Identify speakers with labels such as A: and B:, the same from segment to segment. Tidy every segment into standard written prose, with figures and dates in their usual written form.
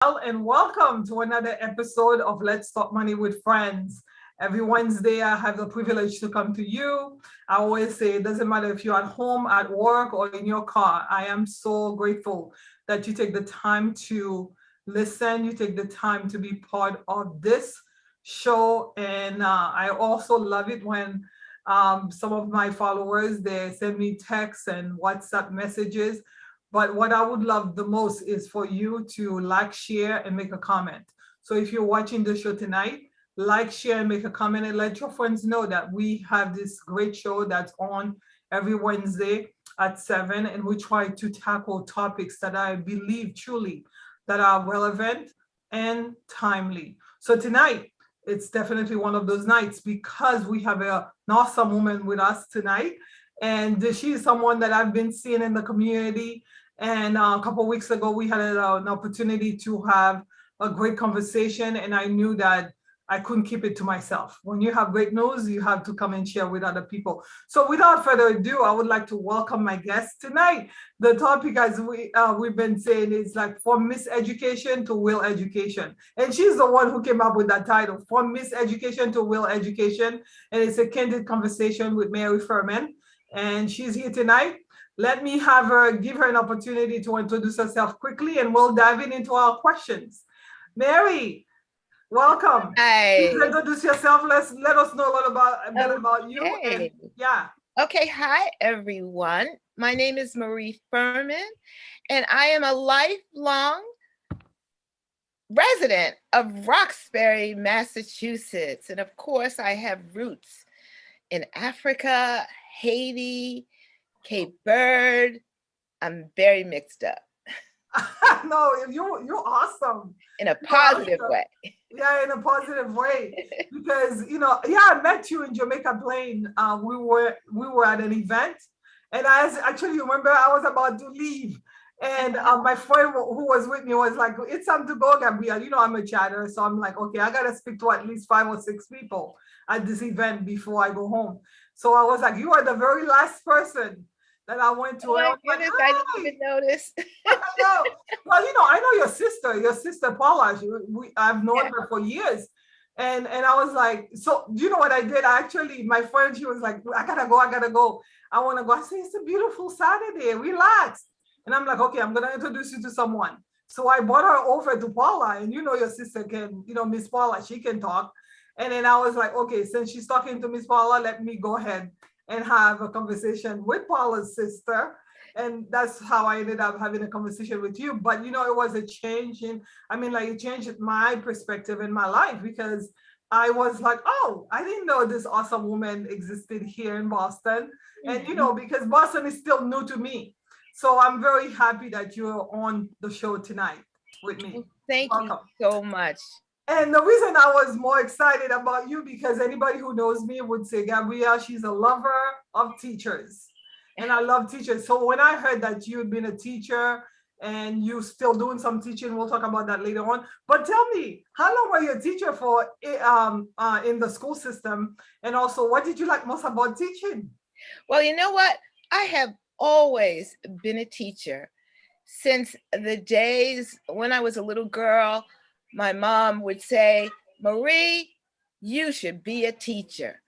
A: And welcome to another episode of Let's Talk Money with Friends. Every Wednesday, I have the privilege to come to you. I always say it doesn't matter if you're at home, at work, or in your car. I am so grateful that you take the time to listen, you take the time to be part of this show. And I also love it when some of my followers, they send me texts and WhatsApp messages, but what I would love the most is for you to like, share, and make a comment. So if you're watching the show tonight, like, share, and make a comment, and let your friends know that we have this great show that's on every Wednesday at 7, and we try to tackle topics that I believe truly that are relevant and timely. So tonight, it's definitely one of those nights because we have an awesome woman with us tonight. And she is someone that I've been seeing in the community. And a couple of weeks ago, we had an opportunity to have a great conversation, and I knew that I couldn't keep it to myself. When you have great news, you have to come and share with other people. So without further ado, I would like to welcome my guest tonight. The topic, as we've been saying, is like from miseducation to will education. And she's the one who came up with that title, From Miseducation to Will Education. And it's a candid conversation with Mary Firmin. And she's here tonight. Let me give her an opportunity to introduce herself quickly, and we'll dive into our questions. Mary, welcome. Please
B: Hi.
A: introduce yourself. Let us know a little bit about you. And
B: Okay.
A: yeah.
B: Okay. Hi, everyone. My name is Marie Firmin, and I am a lifelong resident of Roxbury, Massachusetts. And of course, I have roots in Africa, Haiti, Cape Verde. I'm very mixed up
A: No, you're awesome.
B: in a
A: You're
B: positive
A: awesome.
B: way.
A: Yeah, in a positive way. Because yeah, I met you in Jamaica Plain. We were at an event, and actually remember I was about to leave. And my friend who was with me was like, "It's time to go, Gabrielle." I'm a chatter, so I'm like, "Okay, I gotta speak to at least 5 or 6 people at this event before I go home." So I was like, "You are the very last person that I went
B: Oh
A: to," and I
B: my
A: was like,
B: goodness, I didn't
A: "Hi."
B: even notice.
A: I know. Well, I know your sister Paula. I've known
B: Yeah.
A: her for years, and I was like, so do you know what I did? My friend, she was like, I gotta go. I want to go. I said, it's a beautiful Saturday. Relax. And I'm like, okay, I'm gonna introduce you to someone. So I brought her over to Paula, and your sister can, Miss Paula, she can talk. And then I was like, okay, since she's talking to Miss Paula, let me go ahead and have a conversation with Paula's sister, and that's how I ended up having a conversation with you. But it was a change like it changed my perspective in my life, because I was like, oh, I didn't know this awesome woman existed here in Boston. And
B: Mhm.
A: because Boston is still new to me. So I'm very happy that you're on the show tonight with
B: Well,
A: me.
B: thank you
A: Welcome.
B: so much.
A: And the reason I was more excited about you, because anybody who knows me would say, Gabrielle, she's a lover of teachers. And I love teachers. So when I heard that you'd been a teacher and you still doing some teaching, we'll talk about that later on. But tell me, how long were you a teacher for in the school system? And also, what did you like most about teaching?
B: Well, you know what? I have always been a teacher since the days when I was a little girl. My mom would say, Marie, you should be a teacher.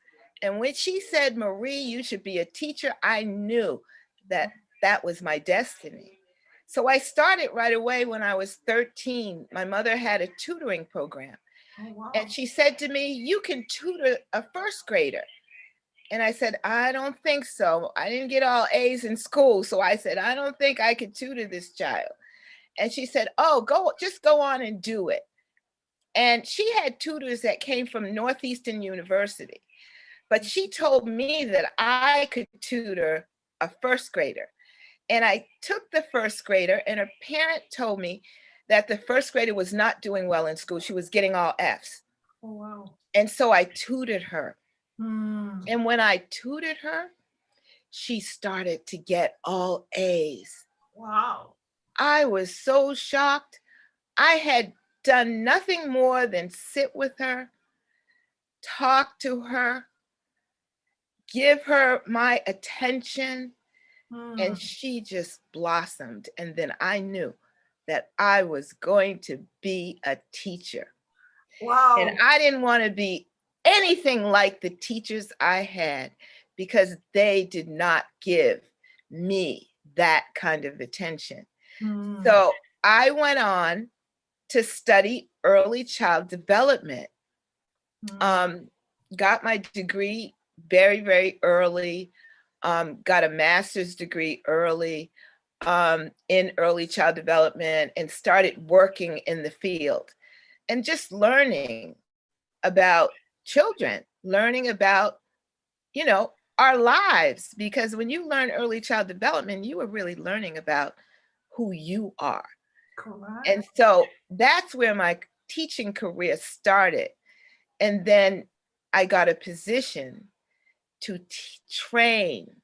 B: And when she said, Marie, you should be a teacher, I knew that that was my destiny. So I started right away when I was 13. My mother had a tutoring program,
A: Oh,
B: and
A: wow.
B: she said to me, you can tutor a first grader. And I said, I don't think so. I didn't get all A's in school. So I said, I don't think I could tutor this child. And she said, oh, just go on and do it. And she had tutors that came from Northeastern University. But she told me that I could tutor a first grader. And I took the first grader, and her parent told me that the first grader was not doing well in school. She was getting all F's.
A: Oh, wow.
B: And so I tutored her.
A: Hmm.
B: And when I tutored her, she started to get all A's.
A: Wow.
B: I was so shocked. I had done nothing more than sit with her, talk to her, give her my attention,
A: Hmm.
B: and she just blossomed. And then I knew that I was going to be a teacher. And
A: Wow.
B: I didn't want to be anything like the teachers I had because they did not give me that kind of attention.
A: Mm.
B: So I went on to study early child development.
A: Mm.
B: Got my degree very, very early. Got a master's degree early in early child development and started working in the field and just learning about children, learning about, you know, our lives. Because when you learn early child development, you are really learning about who you are. And
A: Correct.
B: so that's where my teaching career started. And then I got a position to train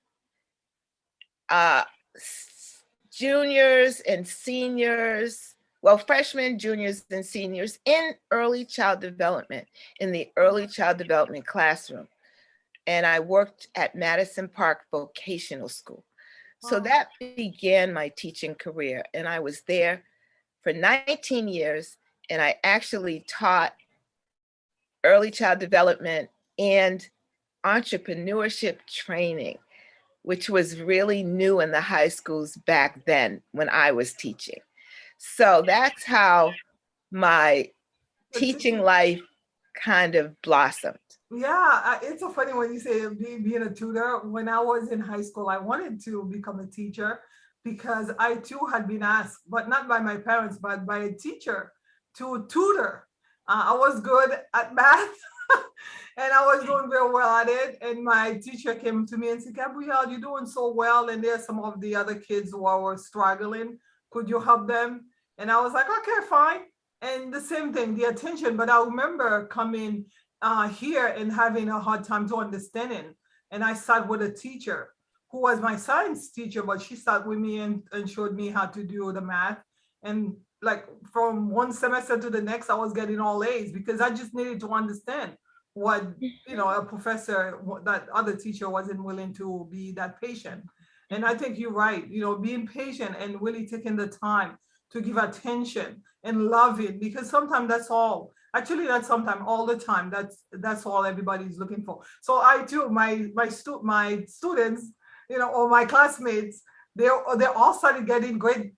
B: uh, juniors and seniors, well, freshmen, juniors, and seniors in early child development, in the early child development classroom. And I worked at Madison Park Vocational School. So
A: Wow.
B: that began my teaching career. And I was there for 19 years. And I actually taught early child development and entrepreneurship training, which was really new in the high schools back then when I was teaching. So that's how my
A: The
B: teaching
A: teaching.
B: life kind of blossomed.
A: Yeah, it's so funny when you say being a tutor. When I was in high school, I wanted to become a teacher because I too had been asked, but not by my parents, but by a teacher to tutor. I was good at math and I was doing very well at it. And my teacher came to me and said, Gabrielle, you're doing so well. And there's some of the other kids who were struggling. Could you help them? And I was like, okay, fine. And the same thing, the attention. But I remember coming here and having a hard time to understanding. And I sat with a teacher who was my science teacher, but she sat with me and showed me how to do the math. And like from one semester to the next, I was getting all A's because I just needed to understand what, a professor, that other teacher wasn't willing to be that patient. And I think you're right, being patient and really taking the time to give attention and love it, because sometimes that's all. Actually, that's sometimes all the time. That's all everybody's looking for. So I too, my students, or my classmates, they all started getting great,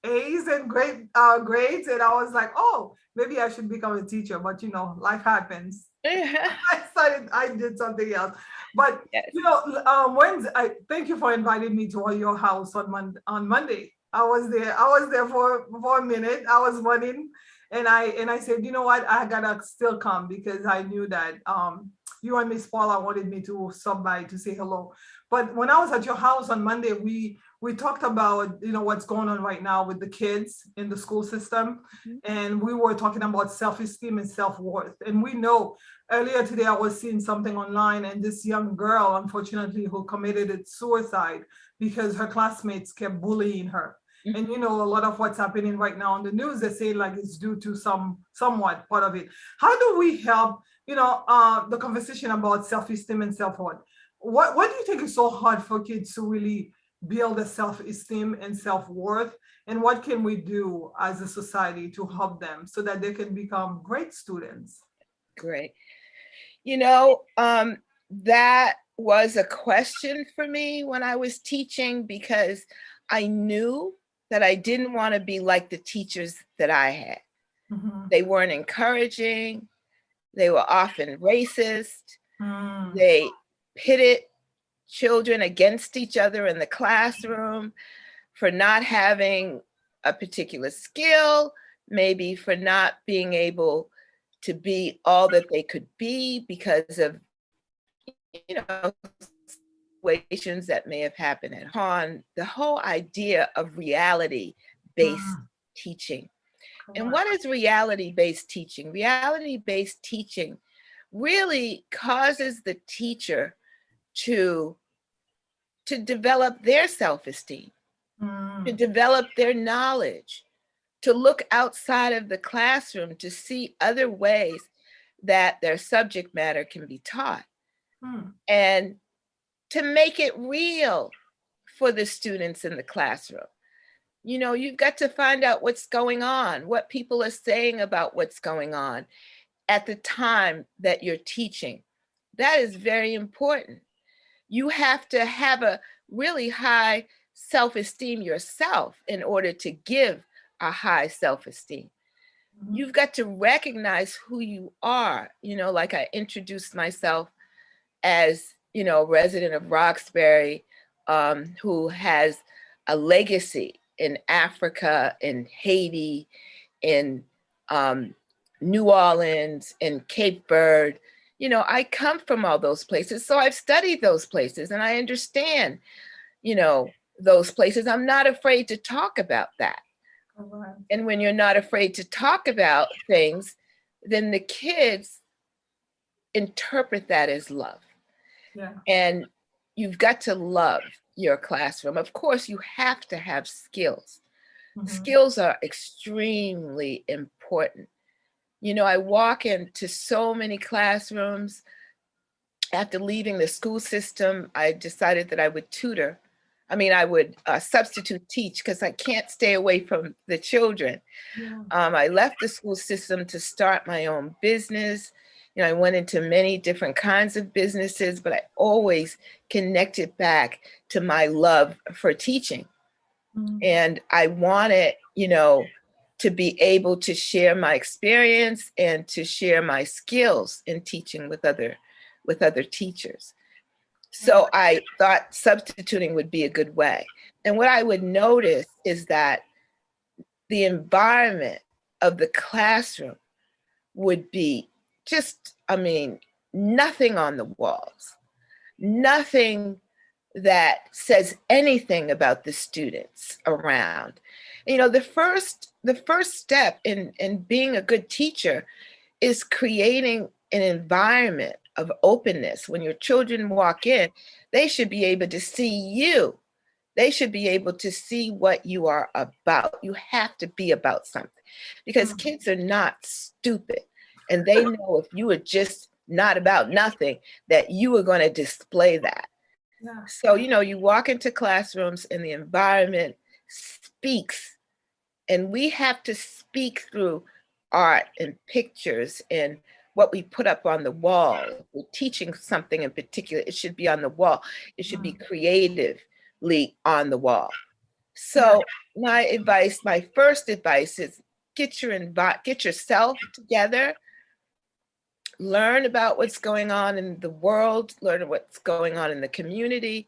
A: A's and great grades, and I was like, oh, maybe I should become a teacher. But life happens. I did something else. But
B: Yes.
A: Wednesday, I thank you for inviting me to your house on Monday. I was there for a minute. I was running, and I said, you know what, I gotta still come because I knew that you and Miss Paula wanted me to stop by to say hello. But when I was at your house on Monday, we talked about what's going on right now with the kids in the school system, and we were talking about self-esteem and self-worth. And we know earlier today I was seeing something online, and this young girl, unfortunately, who committed suicide because her classmates kept bullying her. And a lot of what's happening right now on the news, they say like it's due to somewhat part of it. How do we help the conversation about self-esteem and self-worth? What do you think is so hard for kids to really build a self-esteem and self-worth, and what can we do as a society to help them so that they can become great students?
B: Great. That was a question for me when I was teaching because I knew that I didn't want to be like the teachers that I had.
A: Mhm.
B: They weren't encouraging. They were often racist.
A: Mm.
B: They pitted children against each other in the classroom for not having a particular skill, maybe for not being able to be all that they could be because of, situations that may have happened at home. The whole idea of reality-based
A: Mm.
B: teaching. And
A: Correct.
B: what is reality-based teaching? Reality-based teaching really causes the teacher to develop their self-esteem, to
A: Mm.
B: develop their knowledge, to look outside of the classroom to see other ways that their subject matter can be taught,
A: Mm.
B: and to make it real for the students in the classroom. You know, you've got to find out what's going on, what people are saying about what's going on at the time that you're teaching. That is very important. You have to have a really high self-esteem yourself in order to give a high self-esteem. You've got to recognize who you are. You know, like I introduced myself as, you know, a resident of Roxbury, who has a legacy in Africa, in Haiti, in New Orleans, in Cape Verde. You know, I come from all those places. So I've studied those places and I understand, you know, those places. I'm not afraid to talk about that. And when you're not afraid to talk about things, then the kids interpret that as love.
A: Yeah.
B: And you've got to love your classroom. Of course, you have to have skills. Skills are extremely important. You know, I walk into so many classrooms. After leaving the school system, I decided that I would tutor. I would substitute teach because I can't stay away from the children.
A: Yeah.
B: I left the school system to start my own business. You know, I went into many different kinds of businesses, but I always connected back to my love for teaching. And I wanted, you know, to be able to share my experience and to share my skills in teaching with other teachers. So I thought substituting would be a good way. And what I would notice is that the environment of the classroom would be just, nothing on the walls, nothing that says anything about the students around. You know, the first step in being a good teacher is creating an environment of openness. When your children walk in, they should be able to see you. They should be able to see what you are about. You have to be about something because kids are not stupid. And they know if you are just not about nothing, that you are going to display that. Yeah. So, you know, you walk into classrooms and the environment speaks. And we have to speak through art and pictures and what we put up on the wall. If we're teaching something in particular, it should be on the wall. It should be creatively on the wall. So my first advice is get yourself together, learn about what's going on in the world, learn what's going on in the community,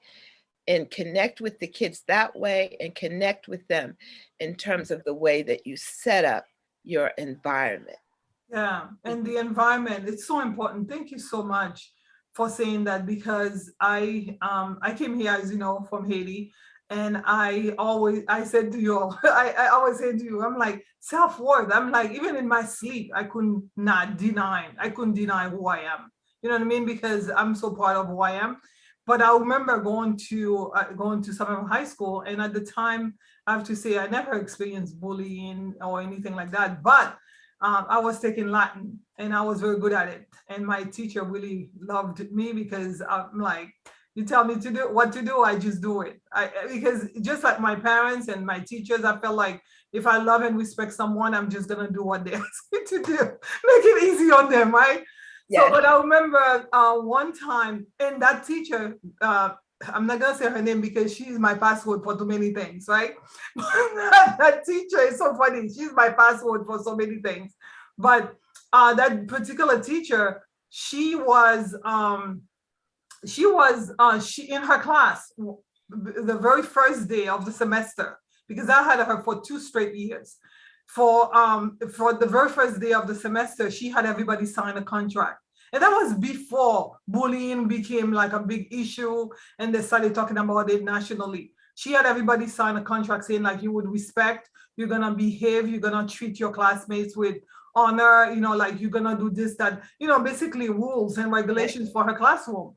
B: and connect with the kids that way and connect with them in terms of the way that you set up your environment.
A: Yeah, and the environment, it's so important. Thank you so much for saying that, because I came here, as you know, from Haiti, and I said to you, I always say to you, I'm like, self-worth. I'm like, even in my sleep, I couldn't deny who I am. You know what I mean? Because I'm so proud of who I am. But I remember going to Summer High School, and at the time, I have to say, I never experienced bullying or anything like that. But I was taking Latin and I was very good at it. And my teacher really loved me because I'm like, you tell me to do what to do, I just do it. Because just like my parents and my teachers, I felt like if I love and respect someone, I'm just gonna do what they ask me to do. Make it easy on them, right? Yeah. So, but I remember one time, and that teacher, I'm not gonna say her name because she's my password for too many things, right? That teacher is so funny. She's my password for so many things. But that particular teacher, she in her class the very first day of the semester, because I had her for 2 straight years. For the very first day of the semester, she had everybody sign a contract. And that was before bullying became like a big issue and they started talking about it nationally. She had everybody sign a contract saying like, you would respect, you're gonna behave, you're gonna treat your classmates with honor, you know, like you're gonna do this, that, you know, basically rules and regulations for her classroom.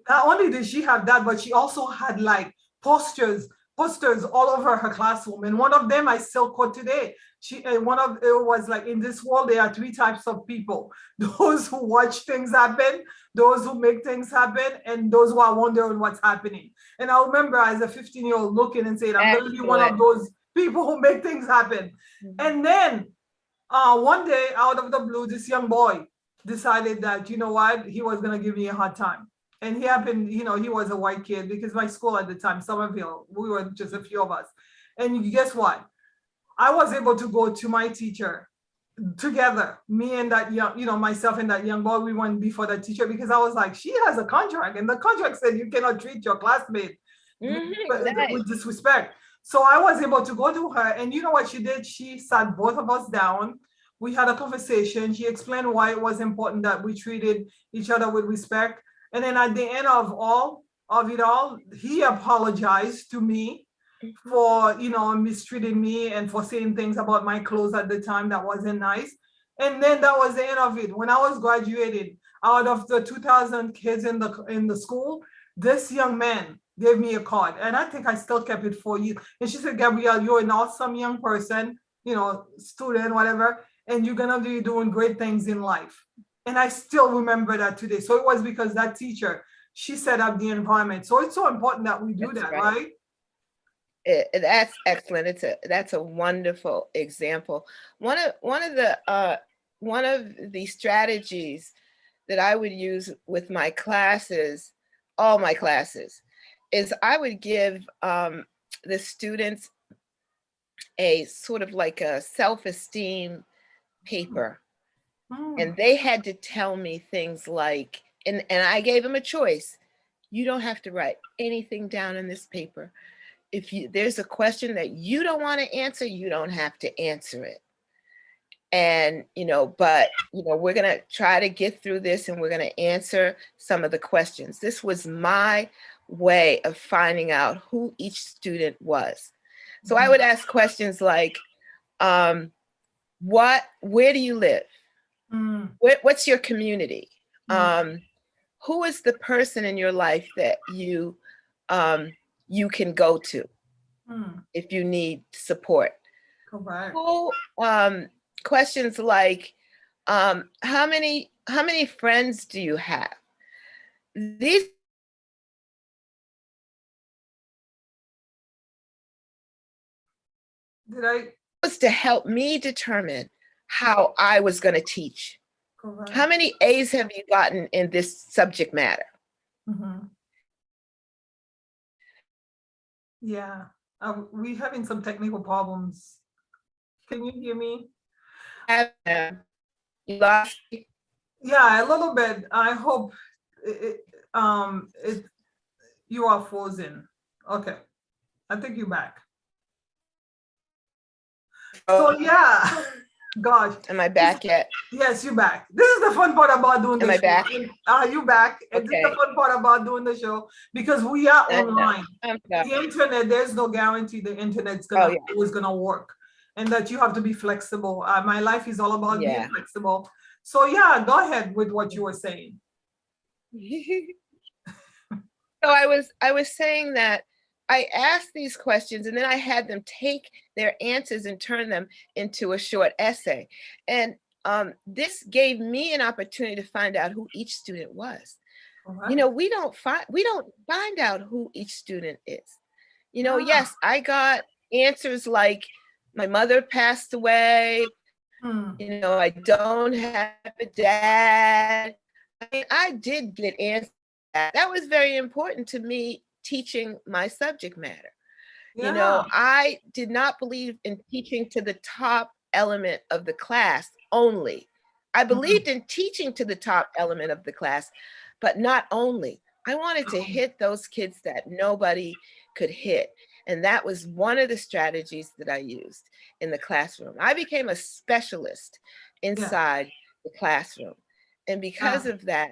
A: Not only did she have that, but she also had like posters all over her classroom. And one of them I still quote today. It was like, in this world, there are 3 types of people: those who watch things happen, those who make things happen, and those who are wondering what's happening. And I remember as a 15-year-old looking and saying, I'm going to be one of those people who make things happen. And then one day, out of the blue, this young boy decided that, you know what, he was going to give me a hard time. And he happened, you know, he was a white kid because my school at the time, Somerville, we were just a few of us. And guess what? I was able to go to my teacher together, me and that young, you know, myself and that young boy, we went before the teacher because I was like, she has a contract, and the contract said you cannot treat your classmate with disrespect. So I was able to go to her, and you know what she did? She sat both of us down. We had a conversation. She explained why it was important that we treated each other with respect. And then at the end of it all, he apologized to me for, you know, mistreating me and for saying things about my clothes at the time that wasn't nice. And then that was the end of it. When I was graduated, out of the 2,000 kids in the school, this young man gave me a card, and I think I still kept it for you. And she said, Gabrielle, you're an awesome young person, you know, student, whatever, and you're gonna be doing great things in life. And I still remember that today. So it was because that teacher, she set up the environment. So it's so important that we do that, right?
B: That's excellent. That's a wonderful example. One of the strategies that I would use with my classes, all my classes, is I would give the students a sort of like a self-esteem paper. And they had to tell me things like, and I gave them a choice. You don't have to write anything down in this paper. If there's a question that you don't want to answer, you don't have to answer it. And, you know, but, you know, we're going to try to get through this, and we're going to answer some of the questions. This was my way of finding out who each student was. So I would ask questions like, where do you live? What's your community? Who is the person in your life that you can go to if you need support?
A: Correct.
B: Who, questions like, how many friends do you have? These was to help me determine how I was going to teach. Correct. How many A's have you gotten in this subject matter?
A: Yeah, we're having some technical problems. Can you hear me?
B: You lost me?
A: Yeah, a little bit. I hope you are frozen. Okay, I think you're back. So yeah, gosh.
B: Am I back yet?
A: Yes, you're back. This is the fun part about doing the show.
B: Am I back?
A: You back. And
B: Okay.
A: this is the fun part about doing the show because we are online. The internet, there's no guarantee the internet's always gonna work, and that you have to be flexible. My life is all about being flexible. So yeah, go ahead with what you were saying.
B: So I was saying that I asked these questions, and then I had them take their answers and turn them into a short essay. And this gave me an opportunity to find out who each student was. Right. You know, we don't find out who each student is. You know, yes, I got answers like my mother passed away. You know, I don't have a dad. I mean, I did get answers. That was very important to me teaching my subject matter. You know, I did not believe in teaching to the top element of the class only. I believed in teaching to the top element of the class, but not only. I wanted to hit those kids that nobody could hit. And that was one of the strategies that I used in the classroom. I became a specialist inside the classroom. And because of that,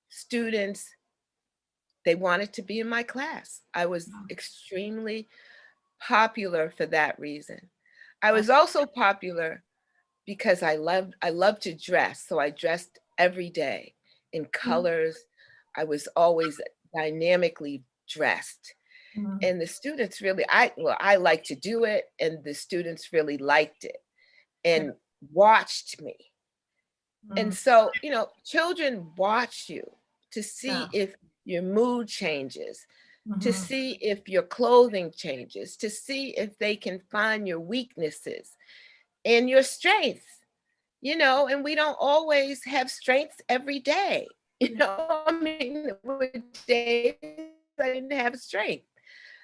B: students, they wanted to be in my class. I was extremely popular for that reason. I was also popular because I loved to dress. So I dressed every day in colors. I was always dynamically dressed. And the students really, I like to do it, and the students really liked it and watched me. And so, you know, children watch you to see if your mood changes. to
A: Mm-hmm.
B: see if your clothing changes, to see if they can find your weaknesses and your strengths, and we don't always have strengths every day. I mean, there were days I didn't have strength,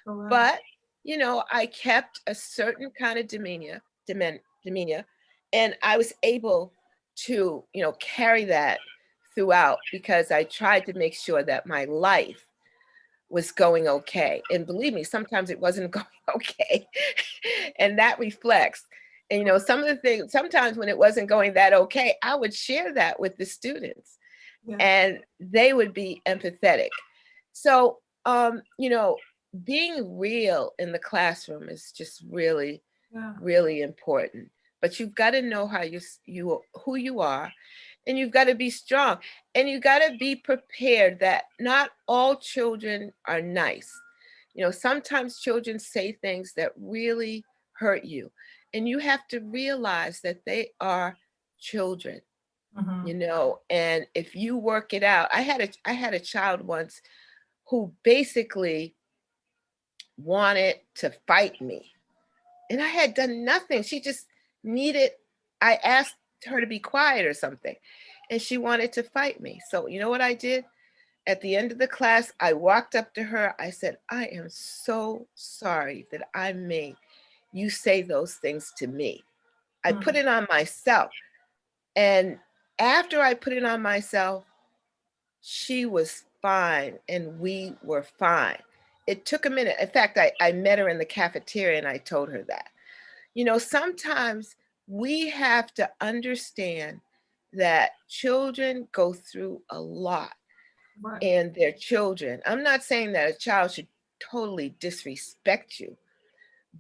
A: Correct.
B: but, I kept a certain kind of demeanor, and I was able to, carry that throughout because I tried to make sure that my life was going okay. And believe me, sometimes it wasn't going okay. And that reflects. And some of the things, sometimes when it wasn't going that okay, I would share that with the students
A: Yeah.
B: and they would be empathetic. So, being real in the classroom is just really,
A: Yeah.
B: really important. But you've got to know how you who you are, and you've got to be strong, and you got to be prepared that not all children are nice. Sometimes children say things that really hurt you, and you have to realize that they are children.
A: Mm-hmm.
B: And if you work it out, I had a child once who basically wanted to fight me, and I had done nothing. She just needed, I asked her to be quiet or something, and she wanted to fight me. So, you know what I did? At the end of the class, I walked up to her. I said, I am so sorry that I made you say those things to me. I put it on myself. And after I put it on myself, she was fine and we were fine. It took a minute. In fact, I met her in the cafeteria and I told her that. Sometimes we have to understand that children go through a lot
A: Right.
B: and they're children. I'm not saying that a child should totally disrespect you,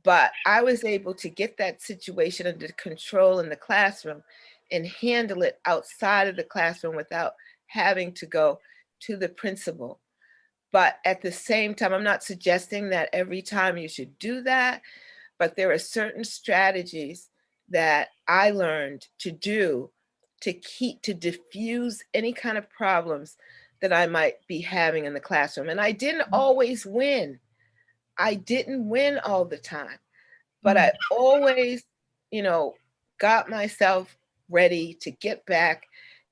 B: but I was able to get that situation under control in the classroom and handle it outside of the classroom without having to go to the principal. But at the same time, I'm not suggesting that every time you should do that, but there are certain strategies that I learned to do to diffuse any kind of problems that I might be having in the classroom. And I didn't always win. I didn't win all the time, but
A: Mm.
B: I always, you know, got myself ready to get back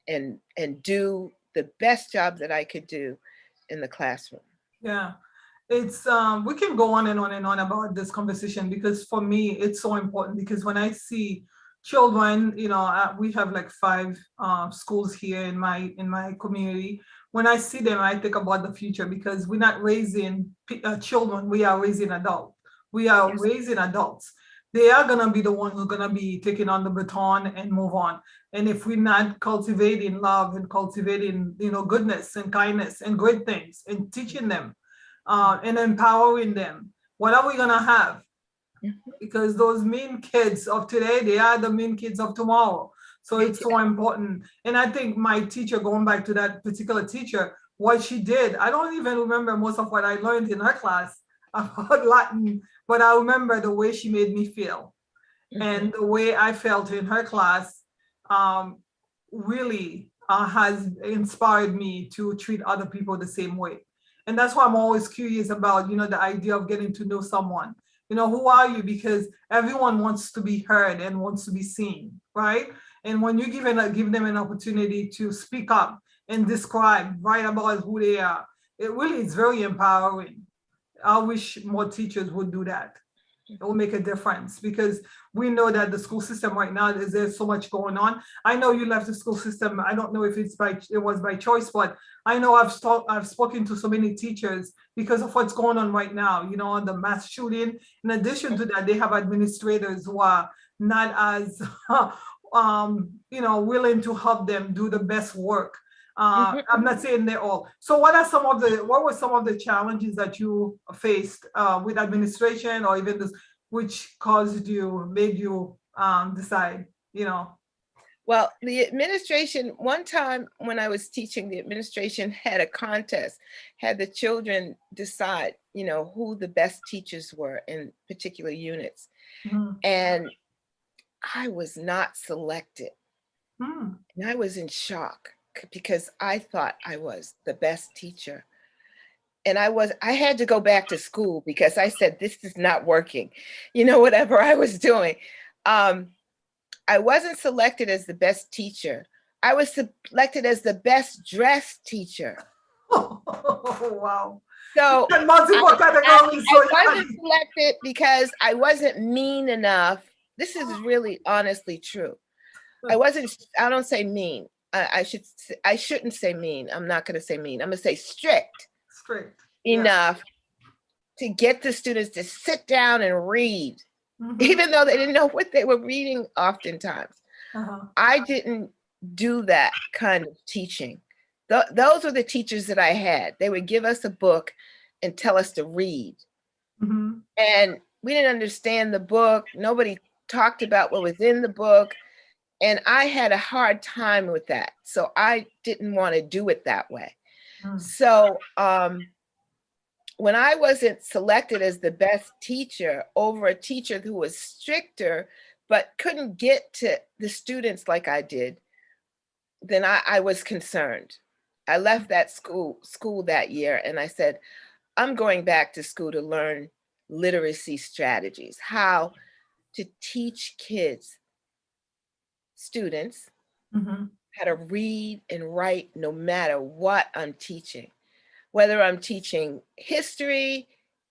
B: and do the best job that I could do in the classroom.
A: Yeah. It's we can go on and on and on about this conversation because for me it's so important because when I see children, we have like five schools here in my community. When I see them, I think about the future because we're not raising children, we are raising adults. We are
B: Yes.
A: raising adults. They are gonna be the one who's gonna be taking on the baton and move on. And if we're not cultivating love and cultivating, goodness and kindness and great things and teaching them and empowering them. What are we gonna have?
B: Mhm.
A: Because those mean kids of today, they are the mean kids of tomorrow. So it's so
B: Yeah.
A: important. And I think my teacher, going back to that particular teacher, what she did, I don't even remember most of what I learned in her class about Latin, but I remember the way she made me feel and
B: Mhm.
A: the way I felt in her class um, really has inspired me to treat other people the same way. And that's why I'm always curious about, the idea of getting to know someone. Who are you? Because everyone wants to be heard and wants to be seen, right? And when you give them an opportunity to speak up and describe, write about who they are, it really is very empowering. I wish more teachers would do that. It will make a difference because we know that the school system right now is there's so much going on. I know you left the school system. I don't know if it was by choice, but I know I've spoken to so many teachers because of what's going on right now. The mass shooting. In addition to that, they have administrators who are not as willing to help them do the best work. I'm not saying they're all. So what were some of the challenges that you faced with administration or even this, which made you decide,
B: Well, the administration, one time when I was teaching, the administration had a contest, had the children decide, who the best teachers were in particular units.
A: Mhm.
B: And I was not selected.
A: Hmm.
B: And I was in shock because I thought I was the best teacher. And I had to go back to school because I said, this is not working. Whatever I was doing. I wasn't selected as the best teacher. I was selected as the best dressed teacher.
A: Oh, wow.
B: So
A: Multiple categories.
B: I wasn't selected because I wasn't mean enough. This is really honestly true. I don't say mean. I shouldn't say mean. I'm not going to say mean. I'm going to say strict. Enough to get the students to sit down and read, even though they didn't know what they were reading oftentimes. I didn't do that kind of teaching. Those were the teachers that I had. They would give us a book and tell us to read. And we didn't understand the book. Nobody talked about what was in the book. And I had a hard time with that. So I didn't want to do it that way. So when I wasn't selected as the best teacher over a teacher who was stricter, but couldn't get to the students like I did, then I was concerned. I left that school that year and I said, I'm going back to school to learn literacy strategies, how to teach kids, students, how to read and write no matter what I'm teaching. Whether I'm teaching history,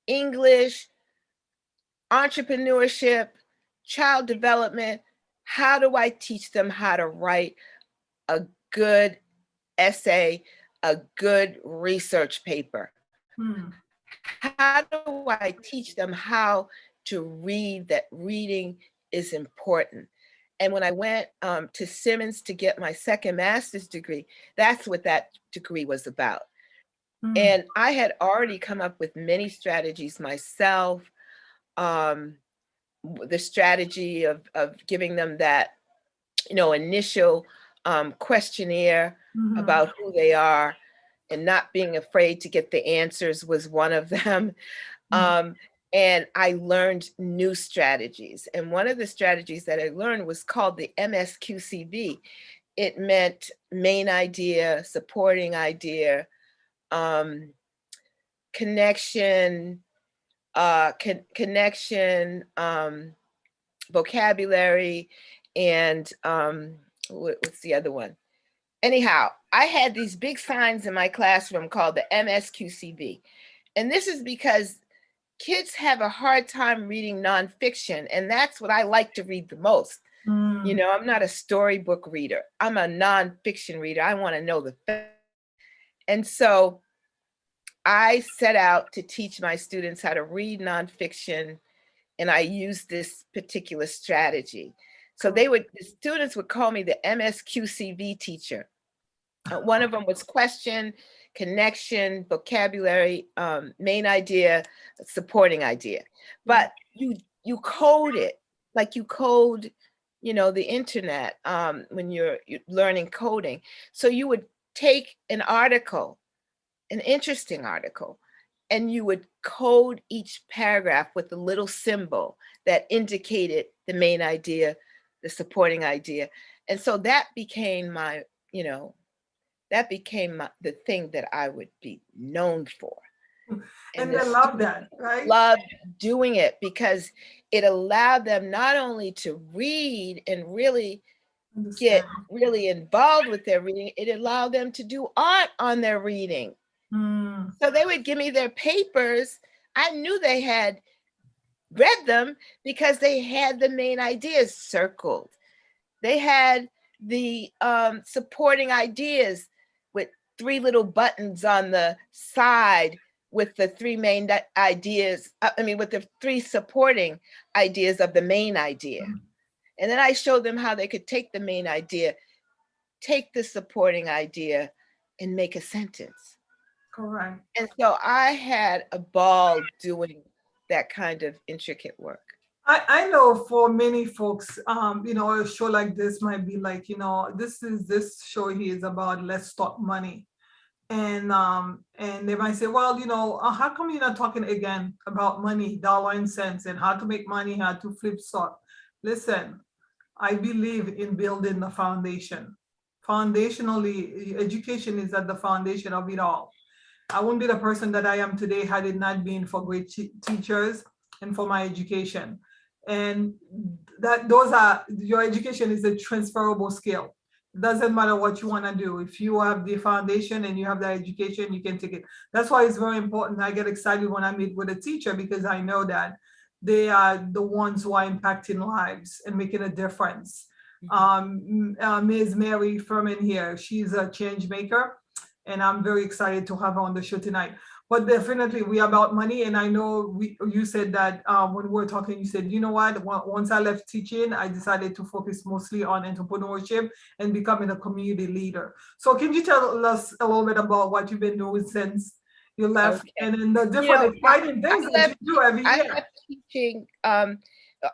B: English, entrepreneurship, child development, how do I teach them how to write a good essay, a good research paper? How do I teach them how to read, that reading is important? And when I went to Simmons to get my second master's degree, that's what that degree was about. And I had already come up with many strategies myself. The strategy of giving them that, initial questionnaire about who they are and not being afraid to get the answers was one of them. And I learned new strategies. And one of the strategies that I learned was called the MSQCV. It meant main idea, supporting idea, connection, vocabulary, and what's the other one? Anyhow, I had these big signs in my classroom called the MSQCV. And this is because kids have a hard time reading nonfiction, and that's what I like to read the most. I'm not a storybook reader. I'm a nonfiction reader. I want to know the facts. And so I set out to teach my students how to read nonfiction, and I used this particular strategy. So the students would call me the MSQCV teacher. One of them was question, connection, vocabulary, main idea, supporting idea. But you code it like you code, the internet when you're learning coding. So you would take an article, an interesting article, and you would code each paragraph with a little symbol that indicated the main idea, the supporting idea. And so that became my, the thing that I would be known for.
A: And they love that, right?
B: Loved doing it because it allowed them not only to read and really get really involved with their reading, it allowed them to do art on their reading. So they would give me their papers. I knew they had read them because they had the main ideas circled. They had the supporting ideas with 3 little buttons on the side with the 3 main ideas. With the 3 supporting ideas of the main idea. And then I showed them how they could take the main idea, take the supporting idea, and make a sentence.
A: Correct.
B: And so I had a ball doing that kind of intricate work.
A: I know for many folks, a show like this might be like, this show here is about let's talk money. And they might say, well, how come you're not talking again about money, dollar and cents, and how to make money, how to flip stock? Listen, I believe in building the foundation. Foundationally, education is at the foundation of it all. I wouldn't be the person that I am today had it not been for great teachers and for my education. And that those are, your education is a transferable skill. It doesn't matter what you want to do. If you have the foundation and you have that education, you can take it. That's why it's very important. I get excited when I meet with a teacher because I know that they are the ones who are impacting lives and making a difference. Ms. Mary Firmin here, she's a change maker, and I'm very excited to have her on the show tonight. But definitely, we are about money, and I know you said that when we were talking, you said, you know what? Once I left teaching, I decided to focus mostly on entrepreneurship and becoming a community leader. So, can you tell us a little bit about what you've been doing since you left,
B: Okay.
A: and then the different exciting things that you do every year?
B: I left teaching.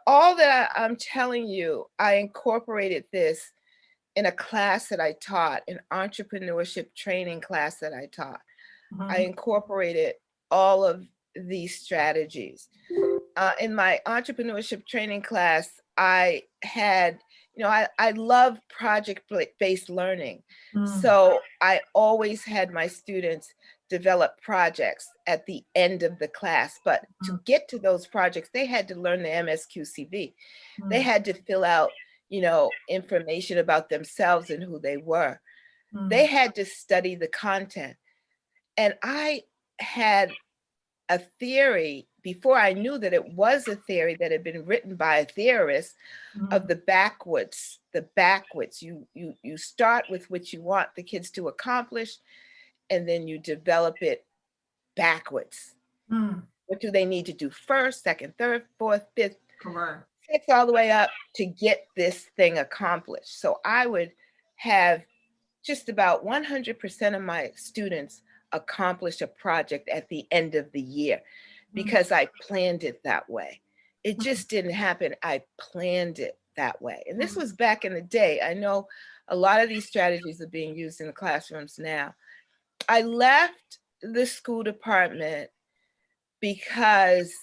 B: All that I'm telling you, I incorporated this in a class that I taught, an entrepreneurship training class that I taught. I incorporated all of these strategies. In my entrepreneurship training class, I had, I love project-based learning. So I always had my students develop projects at the end of the class. But to get to those projects, they had to learn the MSQCV. They had to fill out, information about themselves and who they were. They had to study the content. And I had a theory before I knew that it was a theory that had been written by a theorist of the backwards. You start with what you want the kids to accomplish, and then you develop it backwards. What do they need to do first, second, third, fourth, fifth, sixth, all the way up to get this thing accomplished? So I would have just about 100% of my students accomplish a project at the end of the year because I planned it that way. It just didn't happen. I planned it that way. And this was back in the day. I know a lot of these strategies are being used in the classrooms now. I left the school department because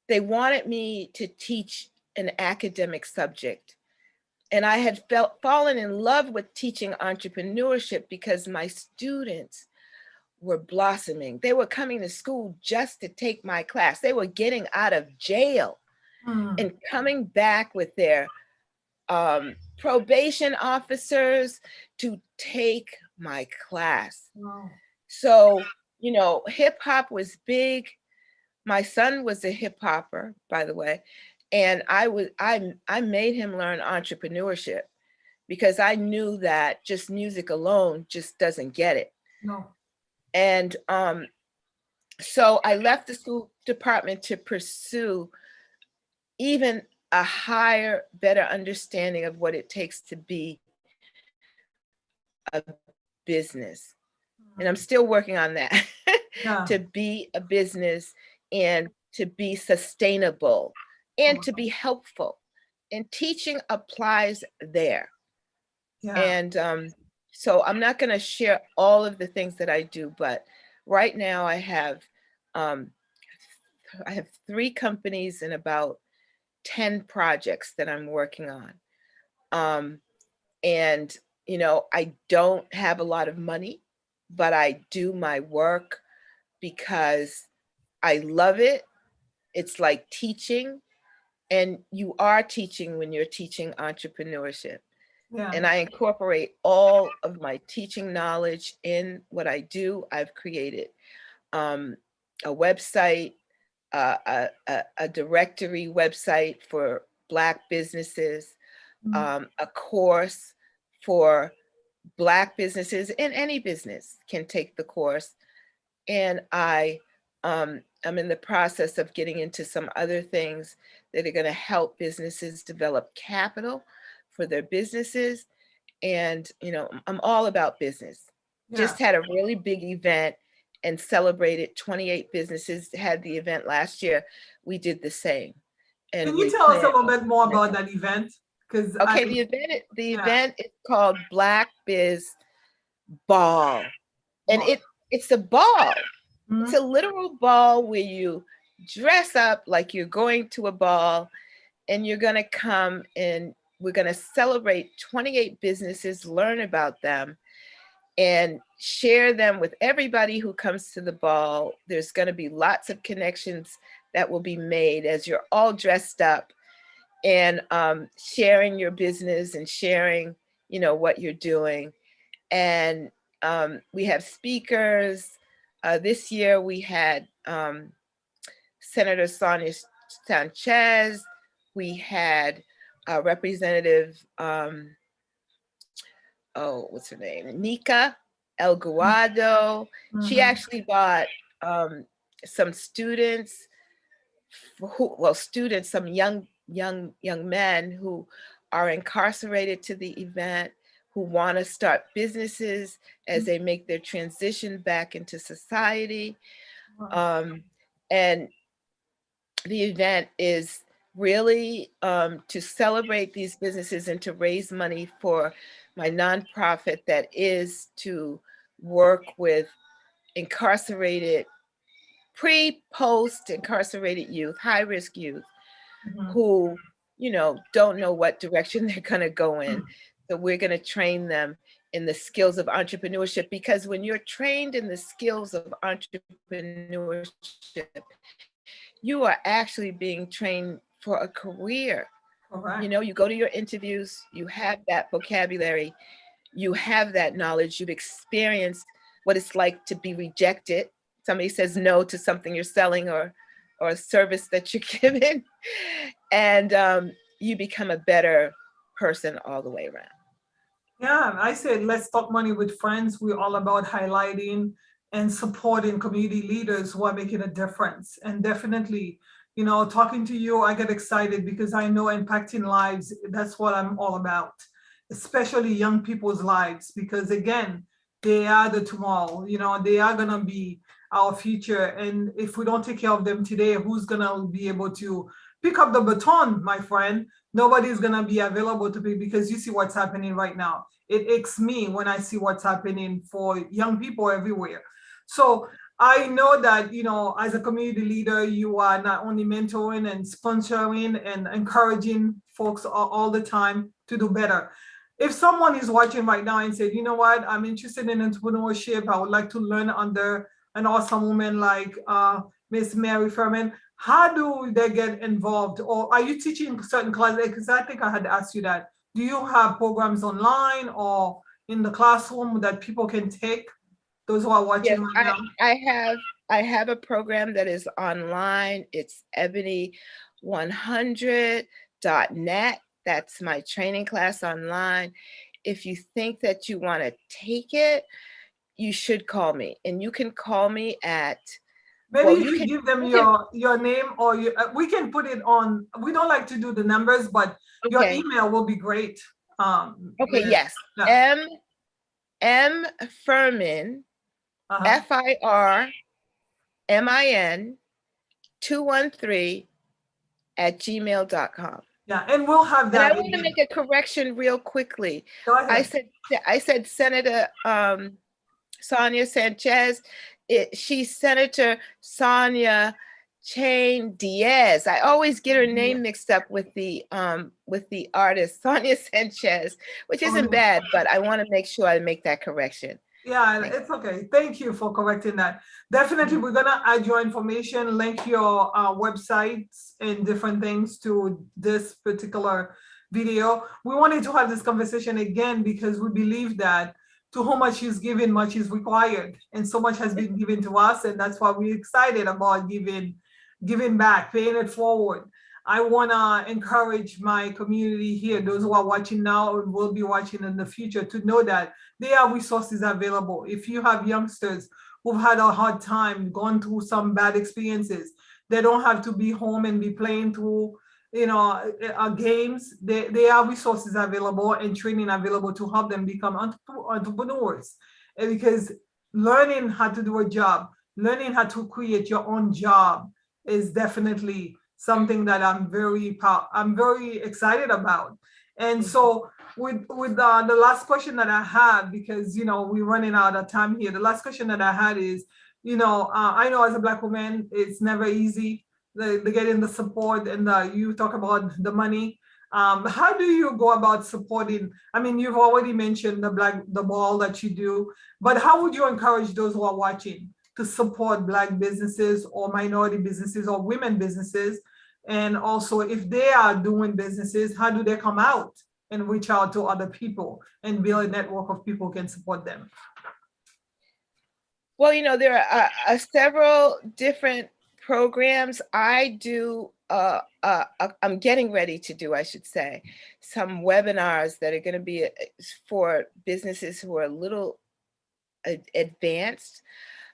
B: they wanted me to teach an academic subject. And I had fallen in love with teaching entrepreneurship because my students were blossoming. They were coming to school just to take my class. They were getting out of jail and coming back with their probation officers to take my class. So, hip hop was big. My son was a hip hopper, by the way. And I made him learn entrepreneurship because I knew that just music alone just doesn't get it. And so I left the school department to pursue even a higher, better understanding of what it takes to be a business. And I'm still working on that, to be a business and to be sustainable and to be helpful. And teaching applies there. And so I'm not going to share all of the things that I do, but right now I have 3 companies and about 10 projects that I'm working on. And, I don't have a lot of money, but I do my work because I love it. It's like teaching, and you are teaching when you're teaching entrepreneurship. And I incorporate all of my teaching knowledge in what I do. I've created a website, a directory website for Black businesses, a course for Black businesses, and any business can take the course. And I'm in the process of getting into some other things that are going to help businesses develop capital for their businesses. And, I'm all about business. Just had a really big event and celebrated 28 businesses, had the event last year. We did the same. And
A: can you tell us a little bit more about that event?
B: Okay, the event is called Black Biz Ball. And it's a ball. It's a literal ball where you dress up like you're going to a ball, and you're going to come and we're going to celebrate 28 businesses, learn about them, and share them with everybody who comes to the ball. There's going to be lots of connections that will be made as you're all dressed up and sharing your business and sharing, you know, what you're doing. And we have speakers. This year we had Senator Sonia Sanchez. We had Representative, what's her name? Nika El Guado. She actually brought some students, some young men who are incarcerated to the event, who want to start businesses as they make their transition back into society. And the event is really to celebrate these businesses and to raise money for my nonprofit that is to work with incarcerated, post incarcerated youth, high-risk youth who, you know, don't know what direction they're going to go in. So we're going to train them in the skills of entrepreneurship, because when you're trained in the skills of entrepreneurship, you are actually being trained for a career. You know, you go to your interviews, you have that vocabulary, you have that knowledge, you've experienced what it's like to be rejected. Somebody says no to something you're selling or a service that you're giving, and you become a better person all the way around.
A: Yeah, I said, let's talk money with friends. We're all about highlighting and supporting community leaders who are making a difference. And definitely, you know, talking to you, I get excited because I know impacting lives, that's what I'm all about, especially young people's lives, because again, they are the tomorrow, you know, they are gonna be our future. And if we don't take care of them today, who's gonna be able to pick up the baton, my friend? Nobody's gonna be available to be, because you see what's happening right now. It aches me when I see what's happening for young people everywhere. So I know that, you know, as a community leader, you are not only mentoring and sponsoring and encouraging folks all the time to do better. If someone is watching right now and said, you know what, I'm interested in entrepreneurship, I would like to learn under an awesome woman like Miss Mary Firmin, how do they get involved? Or are you teaching certain classes? Because I think I had asked you that. Do you have programs online or in the classroom that people can take? Those who are watching right now.
B: I have a program that is online. It's ebony100.net. That's my training class online. If you think that you want to take it, you should call me, and you can call me at.
A: Maybe well, you can give them your name, or we can put it on. We don't like to do the numbers, but your email will be great.
B: Okay, yes. Yeah. M Firmin, FIRMIN 213 at gmail.com.
A: Yeah, and we'll have that.
B: And I want to make a correction real quickly. Go ahead. I said Senator Sonia Sanchez. She's Senator Sonia Chain Diaz. I always get her name mixed up with the artist Sonia Sanchez, which isn't bad, but I want to make sure I make that correction.
A: Yeah, it's okay. Thank you for correcting that. Definitely, we're gonna add your information, link your websites and different things to this particular video. We wanted to have this conversation again because we believe that to whom much is given, much is required, and so much has been given to us, and that's why we're excited about giving back, paying it forward. I want to encourage my community here, those who are watching now and will be watching in the future, to know that there are resources available. If you have youngsters who've had a hard time, gone through some bad experiences, they don't have to be home and be playing through, you know, games. There are resources available and training available to help them become entrepreneurs. And because learning how to do a job, learning how to create your own job is definitely something that I'm very excited about. And so with the last question that I had, because, you know, we're running out of time here. The last question that I had is, you know, I know as a Black woman, it's never easy, the getting the support, and you talk about the money. How do you go about supporting? I mean, you've already mentioned the ball that you do, but how would you encourage those who are watching to support Black businesses or minority businesses or women businesses? And also, if they are doing businesses, how do they come out and reach out to other people and build a network of people who can support them?
B: Well, there are several different programs. I do, I'm getting ready to do, I should say, some webinars that are going to be for businesses who are a little advanced.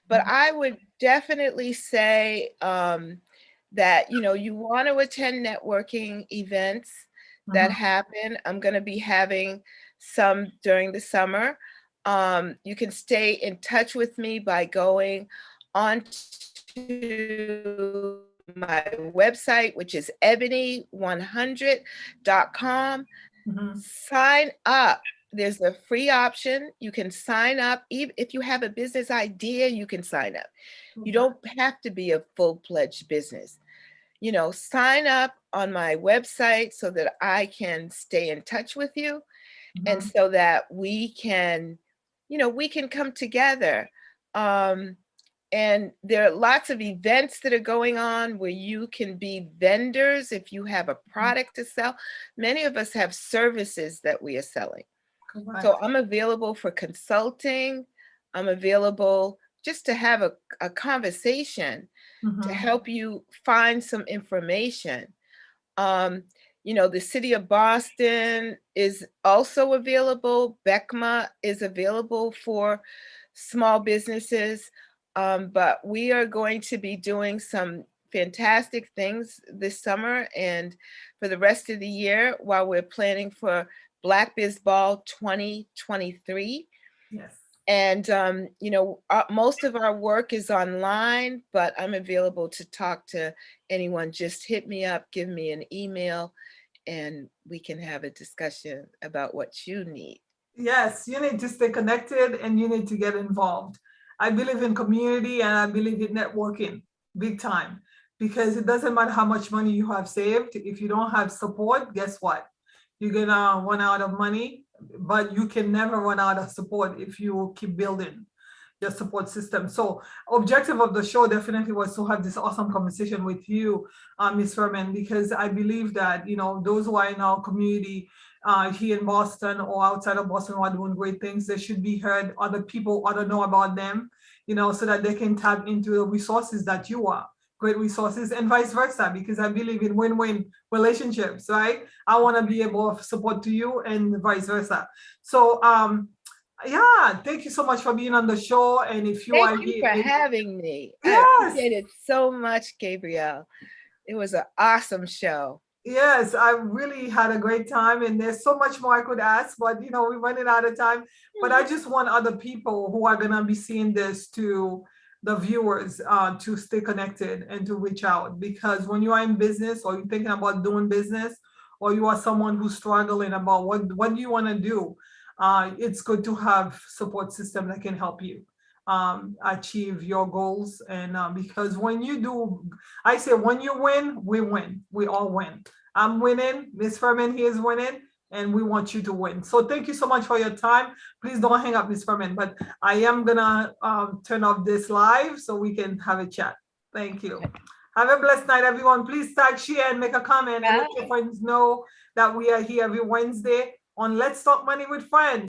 B: But I would definitely say that, you want to attend networking events that happen. I'm going to be having some during the summer. You can stay in touch with me by going on to my website, which is ebony100.com. Sign up. There's a free option. You can sign up. Even if you have a business idea, you can sign up. You don't have to be a full-fledged business. Sign up on my website so that I can stay in touch with you and so that we can come together. And there are lots of events that are going on where you can be vendors if you have a product to sell. Many of us have services that we are selling.
A: Correct.
B: So I'm available for consulting. I'm available just to have a conversation to help you find some information. The city of Boston is also available. BECMA is available for small businesses. But we are going to be doing some fantastic things this summer and for the rest of the year while we're planning for Black Biz Ball 2023.
A: Yes.
B: And, most of our work is online, but I'm available to talk to anyone. Just hit me up, give me an email, and we can have a discussion about what you need.
A: Yes, you need to stay connected and you need to get involved. I believe in community and I believe in networking big time, because it doesn't matter how much money you have saved. If you don't have support, guess what? You're gonna run out of money, but you can never run out of support if you keep building your support system. So objective of the show definitely was to have this awesome conversation with you, Ms. Firmin, because I believe that, those who are in our community here in Boston or outside of Boston who are doing great things, they should be heard. Other people ought to know about them, so that they can tap into the resources that you are. Great resources and vice versa, because I believe in win-win relationships, right? I want to be able to support to you and vice versa. So yeah, thank you so much for being on the show. And if you
B: Thank you for having me.
A: Yes.
B: I appreciate it so much, Gabrielle. It was an awesome show.
A: Yes, I really had a great time, and there's so much more I could ask, but we're running out of time. But I just want other people who are gonna be seeing this, to the viewers, to stay connected and to reach out, because when you are in business or you're thinking about doing business, or you are someone who's struggling about what do you want to do, it's good to have support system that can help you achieve your goals. And because when you do, I say when you win, we win. We all win. I'm winning. Ms. Firmin here is winning, and we want you to win. So thank you so much for your time. Please don't hang up, Ms. Firmin, but I am gonna turn off this live so we can have a chat. Thank you. Have a blessed night, everyone. Please tag, share, and make a comment, and let your friends know that we are here every Wednesday on Let's Talk Money with Friends.